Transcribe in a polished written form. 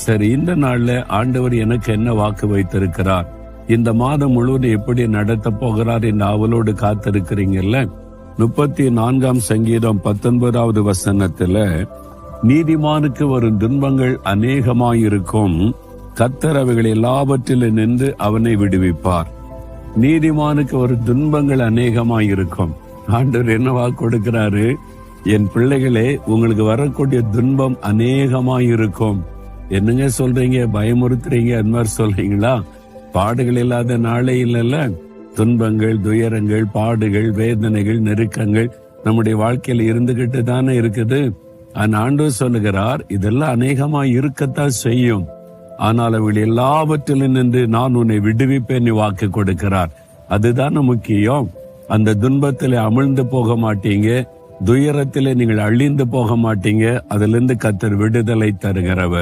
சரி, இந்த நாள்ல ஆண்டவர் எனக்கு என்ன வாக்கு வைத்திருக்கிறார், இந்த மாதம் முழுவதும் எப்படி நடத்த போகிறார் என்று அவளோடு காத்திருக்கிறீங்கல்ல. 34ஆம் சங்கீதம் 19வது வசனத்துல, நீதிமானுக்கு வரும் துன்பங்கள் அநேகமாயிருக்கும், கர்த்தர் அவைகள் எல்லாவற்றிலும் நின்று அவனை விடுவிப்பார். நீதிமானுக்கு ஒரு துன்பங்கள் அநேகமாயிருக்கும். ஆண்டவர் என்னவா கொடுக்கிறாரு, என் பிள்ளைகளே உங்களுக்கு வரக்கூடிய துன்பம் அநேகமாயிருக்கும். என்னங்க சொல்றீங்க, பயமுறுத்துறீங்க, அந்த மாதிரி சொல்றீங்களா? பாடுகள் இல்லாத நாளே இல்லைல்ல. துன்பங்கள், துயரங்கள், பாடுகள், வேதனைகள், நெருக்கங்கள் நம்முடைய வாழ்க்கையில இருந்துகிட்டு தானே இருக்குது. ஆண்டவர் சொல்லுகிறார், இதெல்லாம் அநேகமா இருக்கத்தான் செய்யும், ஆனால் அவள் எல்லாவற்றிலும் நின்று நான் உன்னை விடுவிப்பேன் வாக்கு கொடுக்கிறார். அதுதானே முக்கியம். அந்த துன்பத்திலே அமிழ்ந்து போக மாட்டீங்க, துயரத்திலே நீங்கள் அழிந்து போக மாட்டீங்க. அதிலிருந்து கர்த்தர் விடுதலை தருகிறவர்.